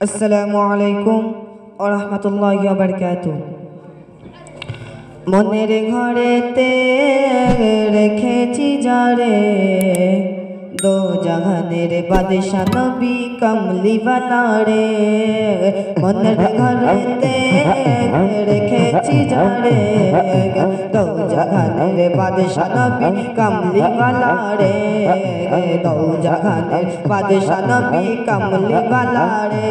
আসসালামু আলাইকুম ওয়া রাহমাতুল্লাহি ওয়া বারাকাতুহু। মনের ঘরেতে রেখেছি যারে, দো জাহানের বাদশা নবী কামলিওয়ালা রে। মনের ঘরেতে রেখেছি যারে, দো জাহানের বাদশা নবী কামলিওয়ালা রে। দো জাহানের বাদশা নবী কামলিওয়ালা রে।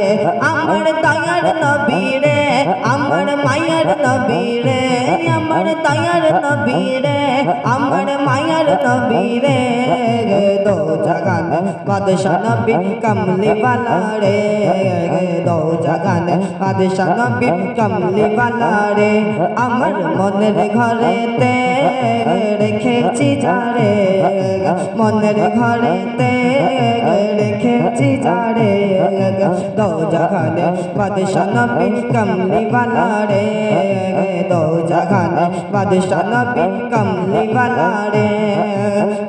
আমার দয়ার নবী রে, আমার মায়ার নবী রে, আমার দয়ার নবী রে, আমার মায়ার নবী রে। দো জাহানের বাদশা নবী কামলিওয়ালা রে, দো জাহানের বাদশা নবী কামলিওয়ালা রে। আমার মনের ঘরেতে রেখেছি যারে, মনের ঘরেতে রেখেছি যারে, দো জাহানের বাদশা নবী কামলিওয়ালা রে। দো জাহানের বাদশা নবী কামলিওয়ালা রে।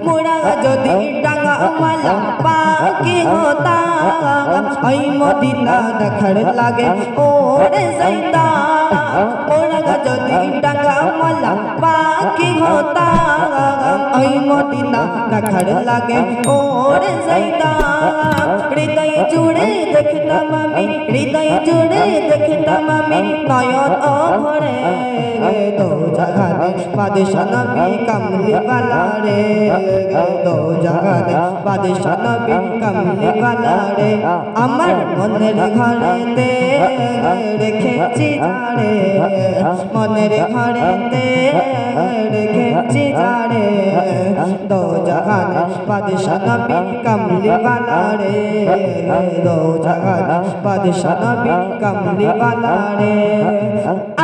মোরা যদি ডাঙ্গা মালা পাখি হতাম, ওই মদিনা দেখার লাগে ওরে যাইতাম। মোরা যদি ডাঙ্গা মালা পাখি হতাম, ওই মদিনা দেখার লাগে ওরে যাইতাম। হৃদয় জুড়ে দেখতাম আমি, হৃদয় জুড়ে দেখতাম আমি নয়ন ভরে। দো জাহানের বাদশা নবী কামলিওয়ালা রে, দো জাহানের বাদশা নবী কামলিওয়ালা রে। আমার মনের ঘরেতে রেখেছি যারে, মনের ঘরেতে রেখেছি যারে, দো জাহানের বাদশা নবী কামলিওয়ালা রে। দো জাহানের বাদশা নবী কামলিওয়ালা রে।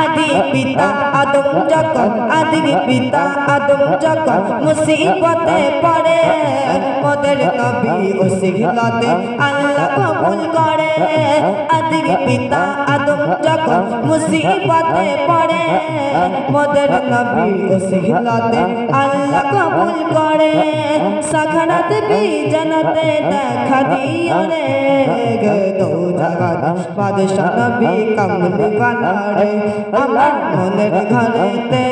আদি পিতা আদম যখন, আদি পিতা আদম যখন মুসিবতে পড়ে, মোদের নবী ওসিলাতে আল্লাহ কবুল করে। আদি পিতা আদম যখন মুসিবতে পড়ে, মোদের নবী ওসিলাতে আল্লাহ কবুল করে। সাখারাত বি জান্নাতে দেখা দিও রে, দো জাহানের বাদশা নবী কামলিওয়ালা রে। আমার মনের ঘরেতে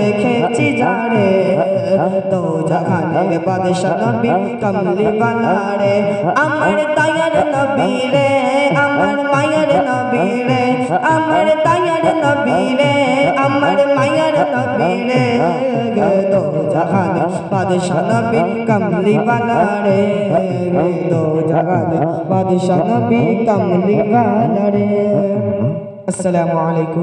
রেখেছি যারে, দো জাহানের বাদশা নবী কামলিওয়ালা রে। আমার দয়ার নবী রে, আমার মায়ার নবী রে, আমার দয়ার নবী রে, আমার মায়ার নবী রে। দো জাহানের বাদশা নবী কামলিওয়ালা রে, দো জাহানের বাদশা নবী কামলিওয়ালা রে। আসসালামু আলাইকুম।